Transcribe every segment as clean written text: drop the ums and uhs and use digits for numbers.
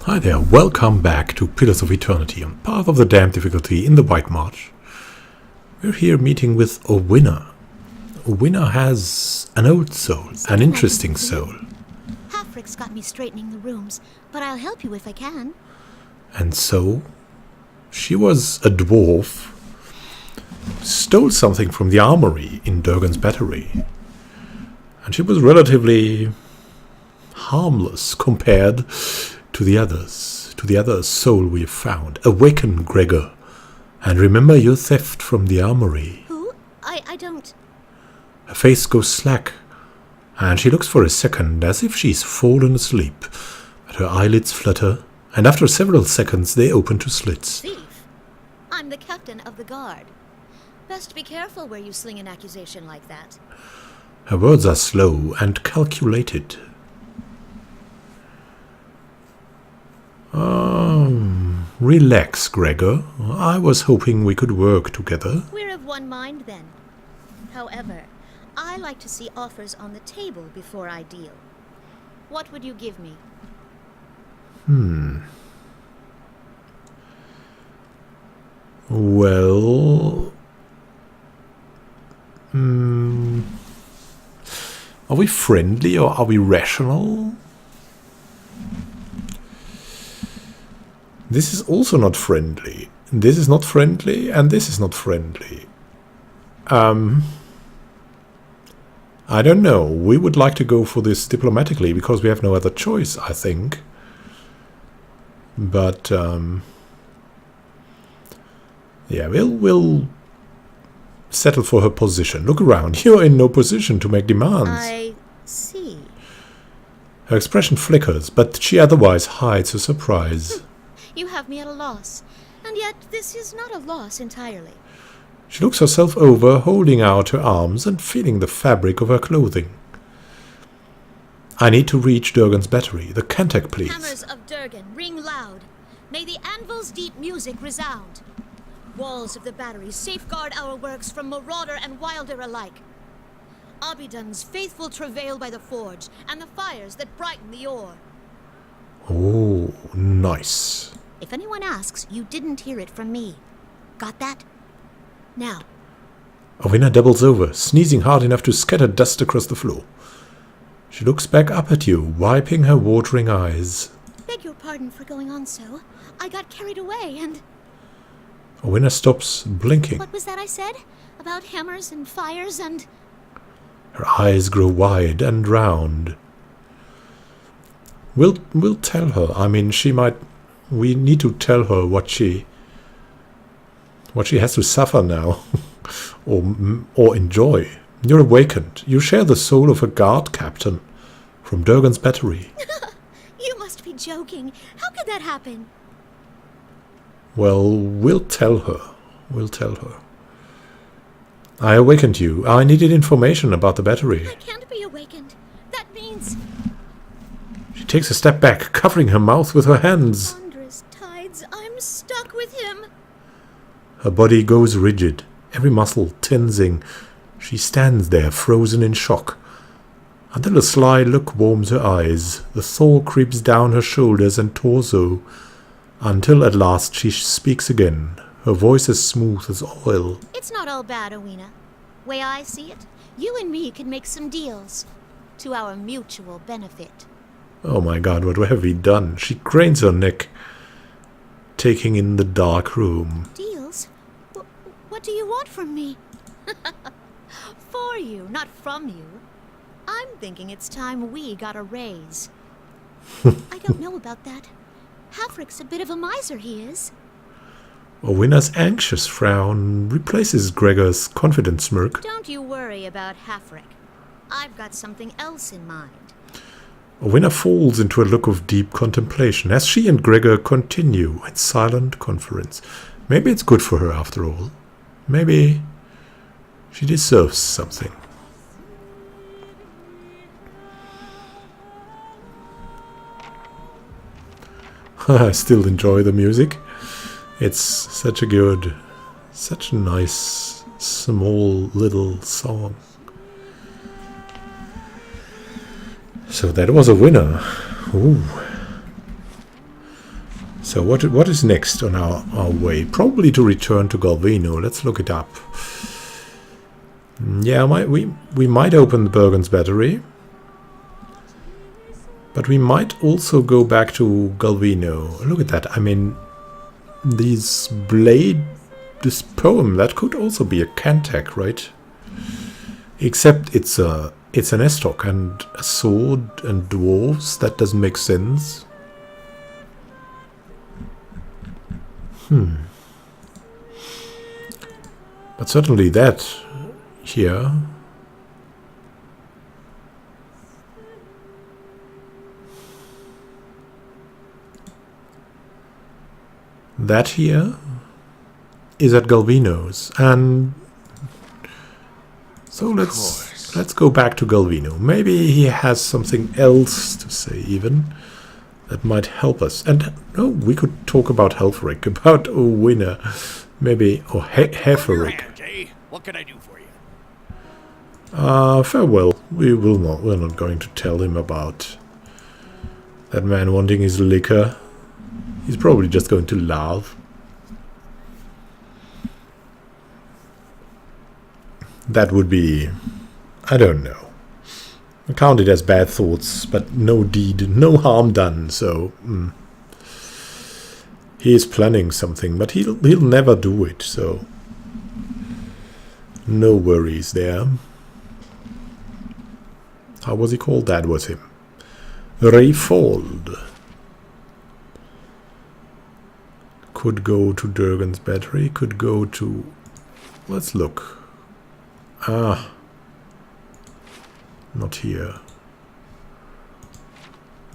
Hi there, welcome back to Pillars of Eternity on Path of the Damned difficulty in the White March. We're here meeting with Owynna. Owynna has an old soul, an interesting soul. Halfrick's got me straightening the rooms, but I'll help you if I can. And so, she was a dwarf, stole something from the armory in Durgan's battery, and she was relatively harmless compared to the other soul we have found. Awaken, Gregor, and remember your theft from the armory. Who? I don't... Her face goes slack, and she looks for a second as if she's fallen asleep, but her eyelids flutter, and after several seconds they open to slits. Thief? I'm the captain of the guard. Best be careful where you sling an accusation like that. Her words are slow and calculated. Relax, Gregor. I was hoping we could work together. We're of one mind then. However, I like to see offers on the table before I deal. What would you give me? Well... Are we friendly or are we rational? This is also not friendly. This is not friendly, and this is not friendly. I don't know. We would like to go for this diplomatically because we have no other choice, I think. But, yeah, we'll settle for her position. Look around. You're in no position to make demands. I see. Her expression flickers, but she otherwise hides her surprise. You have me at a loss. And yet this is not a loss entirely. She looks herself over, holding out her arms and feeling the fabric of her clothing. I need to reach Durgan's battery. The Cantac, please. Hammers of Durgan, ring loud. May the anvil's deep music resound. Walls of the battery safeguard our works from marauder and wilder alike. Abidun's faithful travail by the forge, and the fires that brighten the ore. Oh, nice. If anyone asks, you didn't hear it from me. Got that? Now. Owynna doubles over, sneezing hard enough to scatter dust across the floor. She looks back up at you, wiping her watering eyes. Beg your pardon for going on so. I got carried away and... Owynna stops, blinking. What was that I said? About hammers and fires and... Her eyes grow wide and round. We'll tell her. I mean, she might... We need to tell her what she has to suffer now, or enjoy. You're awakened. You share the soul of a guard captain from Durgan's battery. You must be joking. How could that happen? Well, we'll tell her. We'll tell her. I awakened you. I needed information about the battery. I can't be awakened. That means... She takes a step back, covering her mouth with her hands. Thunderous tides. I'm stuck with him. Her body goes rigid, every muscle tensing. She stands there, frozen in shock. Until a sly look warms her eyes, the thaw creeps down her shoulders and torso, until at last she speaks again, her voice as smooth as oil. It's not all bad, Owynna. Way I see it, you and me can make some deals, to our mutual benefit. Oh my god, what have we done? She cranes her neck, taking in the dark room. Deals? What do you want from me? For you, not from you. I'm thinking it's time we got a raise. I don't know about that. Halfrick's a bit of a miser, he is. Owynna's anxious frown replaces Gregor's confident smirk. Don't you worry about Halfrick. I've got something else in mind. Owynna falls into a look of deep contemplation as she and Gregor continue in silent conference. Maybe it's good for her after all. Maybe she deserves something. I still enjoy the music. It's such a nice, small little song. So that was Owynna. Ooh. So what is next on our way? Probably to return to Galvino. Let's look it up. Yeah, we might open the Bergen's battery. But we might also go back to Galvino. Look at that. I mean, this poem, that could also be a Cantac, right? Except it's an Estoc and a sword and dwarves. That doesn't make sense. But certainly that here. That here is at Galvino's, and so let's go back to Galvino. Maybe he has something else to say even that might help us. And no, we could talk about Helfric, about Owynna, maybe, or Heferic. What can I do for you? Farewell. We're not going to tell him about that man wanting his liquor. He's probably just going to laugh. That would be, I don't know. I count it as bad thoughts, but no deed, no harm done, so... He is planning something, but he'll never do it, so... No worries there. How was he called? That was him. Rayfold. Could go to Durgan's battery, could go to... Let's look. Ah. Not here.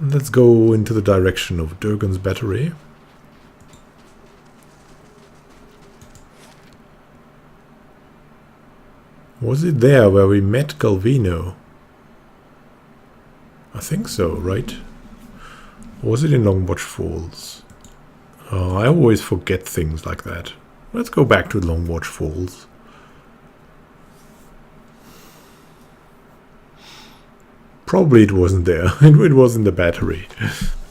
Let's go into the direction of Durgan's battery. Was it there where we met Galvino? I think so, right? Or was it in Longwatch Falls? Oh, I always forget things like that. Let's go back to Longwatch Falls. Probably it wasn't there. It was in the battery.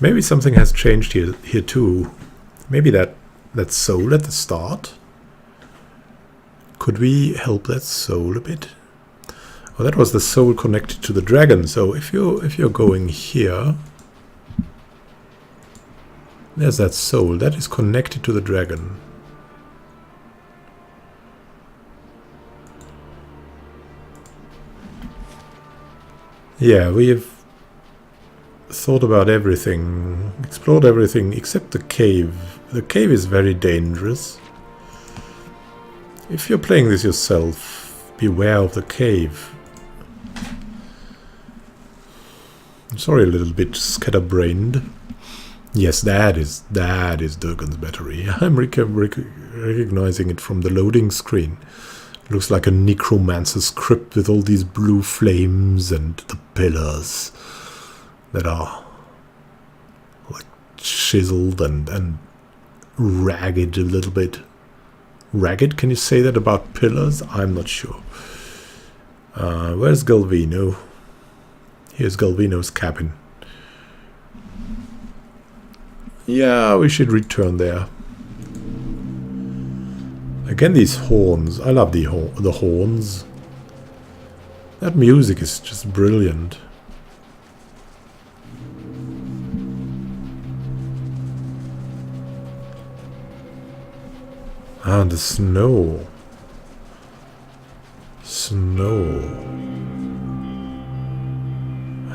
Maybe something has changed here too. Maybe that soul at the start. Could we help that soul a bit? Oh, that was the soul connected to the dragon. So if you're going here, there's that soul that is connected to the dragon. Yeah, we have thought about everything, explored everything except the cave. The cave is very dangerous. If you're playing this yourself, beware of the cave. I'm sorry, a little bit scatterbrained. Yes, that is Durgan's battery. I'm recognizing it from the loading screen. Looks like a necromancer's crypt with all these blue flames and the pillars that are like chiseled and ragged a little bit. Ragged? Can you say that about pillars? I'm not sure. Where's Galvino? Here's Galvino's cabin. Yeah, we should return there. Again, these horns. I love the horns. That music is just brilliant. Ah, the snow. Snow.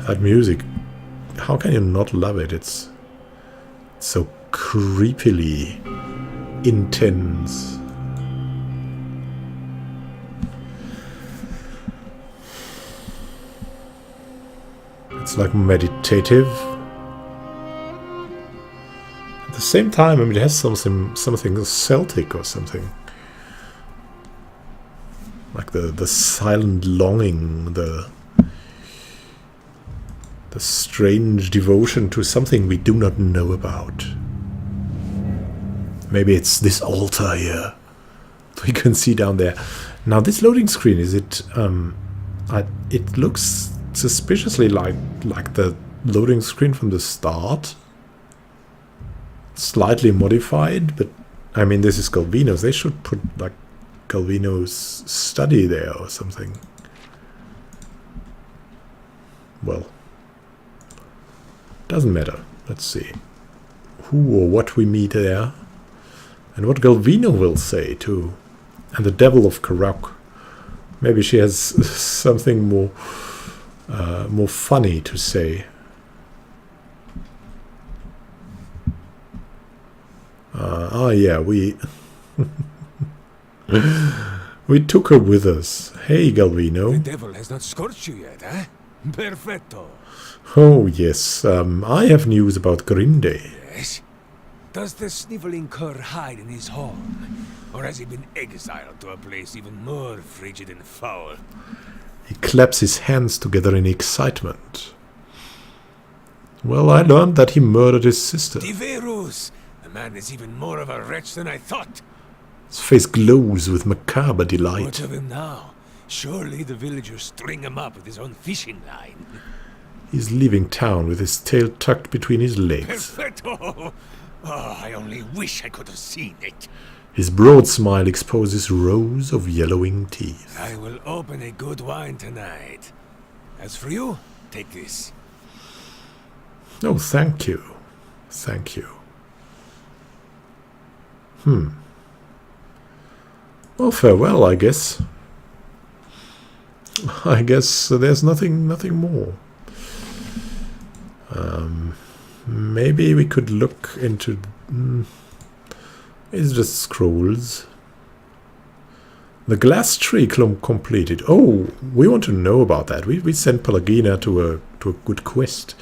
That music. How can you not love it? It's so creepily intense. It's like meditative. At the same time, I mean, it has something Celtic or something. Like the silent longing, the strange devotion to something we do not know about. Maybe it's this altar here we can see down there. Now this loading screen, is it? It looks suspiciously like the loading screen from the start. slightly modified, but I mean, this is Galvino's. They should put like Galvino's study there or something. Well, doesn't matter. Let's see who or what we meet there, and what Galvino will say too. And the Devil of Karok. Maybe she has something more funny to say. Yeah, we we took her with us. Hey, Galvino. The devil has not scorched you yet, eh? Perfetto. Oh, yes. I have news about Grinde. Yes? Does the sniveling cur hide in his home? Or has he been exiled to a place even more frigid and foul? He claps his hands together in excitement. Well, I learned that he murdered his sister. Diverus! The man is even more of a wretch than I thought. His face glows with macabre delight. What of him now? Surely the villagers string him up with his own fishing line. He's leaving town with his tail tucked between his legs. Perfetto! Oh, I only wish I could have seen it. His broad smile exposes rows of yellowing teeth. I will open a good wine tonight. As for you, take this. Oh, thank you. Thank you. Well, farewell, I guess. I guess there's nothing more. Maybe we could look into... It's just scrolls. The glass tree completed. Oh, we want to know about that. We sent Pelagina to a good quest.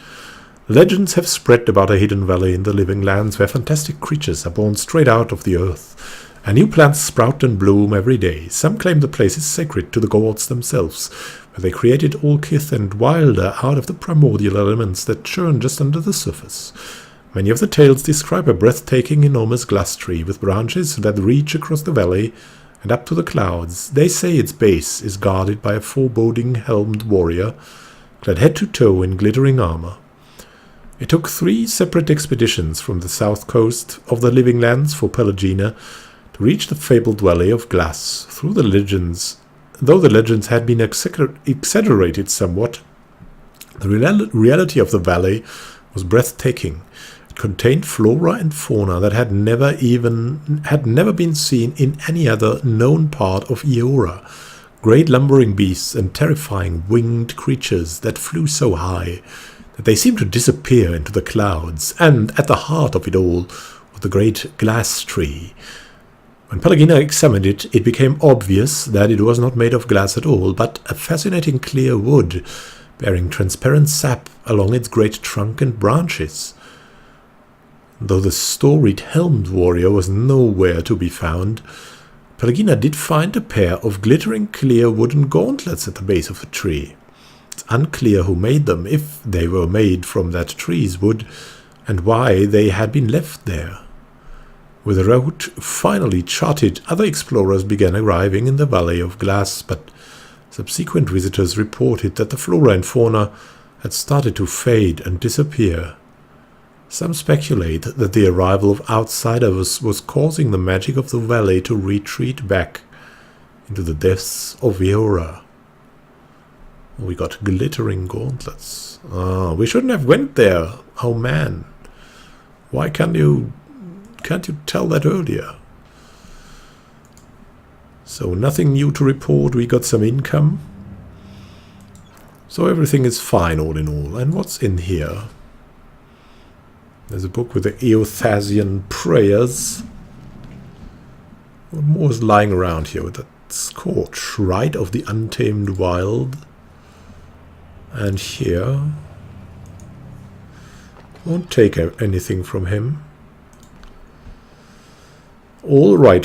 Legends have spread about a hidden valley in the living lands where fantastic creatures are born straight out of the earth. And new plants sprout and bloom every day. Some claim the place is sacred to the gods themselves, where they created all kith and wilder out of the primordial elements that churn just under the surface. Many of the tales describe a breathtaking, enormous glass tree with branches that reach across the valley and up to the clouds. They say its base is guarded by a foreboding helmed warrior, clad head to toe in glittering armor. It took 3 separate expeditions from the south coast of the living lands for Pelagina to reach the fabled valley of glass. Though the legends had been exaggerated somewhat, the reality of the valley was breathtaking. It contained flora and fauna that had never been seen in any other known part of Eora. Great lumbering beasts and terrifying winged creatures that flew so high that they seemed to disappear into the clouds, and at the heart of it all was the great glass tree. When Pelagina examined it, it became obvious that it was not made of glass at all, but a fascinating clear wood, bearing transparent sap along its great trunk and branches. Though the storied helmed warrior was nowhere to be found, Pelagina did find a pair of glittering clear wooden gauntlets at the base of the tree. It's unclear who made them, if they were made from that tree's wood, and why they had been left there. With the route finally charted, other explorers began arriving in the Valley of Glass, but subsequent visitors reported that the flora and fauna had started to fade and disappear. Some speculate that the arrival of outsiders was causing the magic of the valley to retreat back into the depths of Eora. We got glittering gauntlets. We shouldn't have went there. Oh man. Why can't you tell that earlier? So nothing new to report. We got some income. So everything is fine all in all. And what's in here? There's a book with the Eothasian prayers. What more is lying around here with that scorch? Rite of the Untamed Wild. And here, won't take anything from him. All right.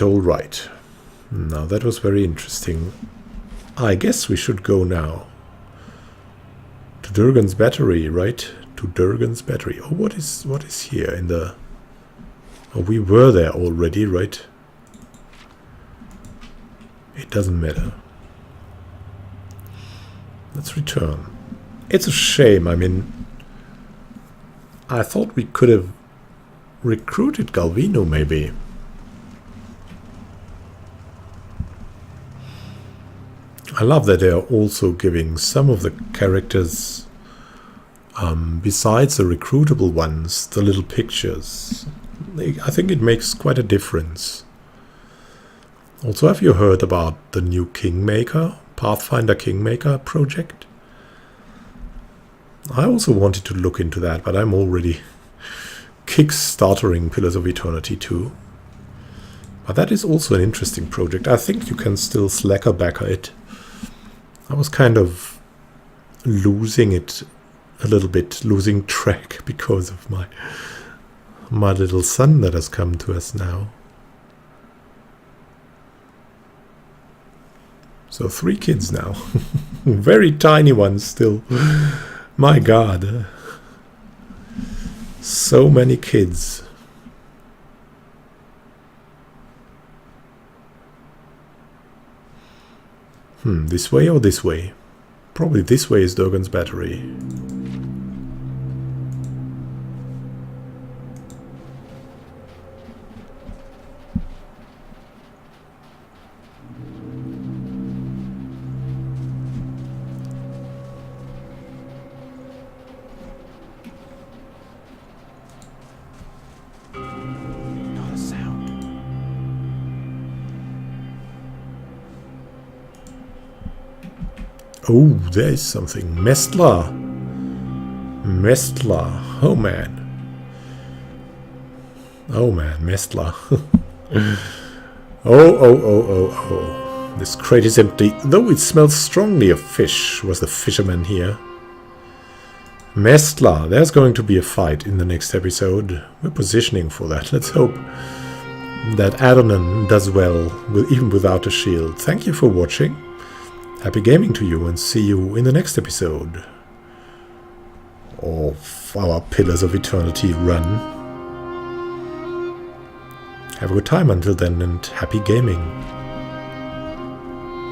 Now that was very interesting. I guess we should go now to Durgan's battery, right? To Durgan's battery. Oh, what is here in the? Oh, we were there already, right? It doesn't matter. Let's return. It's a shame. I mean, I thought we could have recruited Galvino, maybe. I love that they are also giving some of the characters, besides the recruitable ones, the little pictures. I think it makes quite a difference. Also, have you heard about the new Kingmaker, Pathfinder Kingmaker project? I also wanted to look into that, but I'm already kickstartering Pillars of Eternity 2. But that is also an interesting project. I think you can still slacker-backer it. I was kind of losing it a little bit, losing track because of my little son that has come to us now. So 3 kids now. Very tiny ones still. My God. So many kids. This way or this way? Probably this way is Durgan's battery. Oh, there is something. Mestla. Mestla. Oh, man. Oh, man. Mestla. Oh. This crate is empty. Though it smells strongly of fish, was the fisherman here. Mestla. There's going to be a fight in the next episode. We're positioning for that. Let's hope that Adonan does well, even without a shield. Thank you for watching. Happy gaming to you, and see you in the next episode of our Pillars of Eternity run. Have a good time until then, and happy gaming.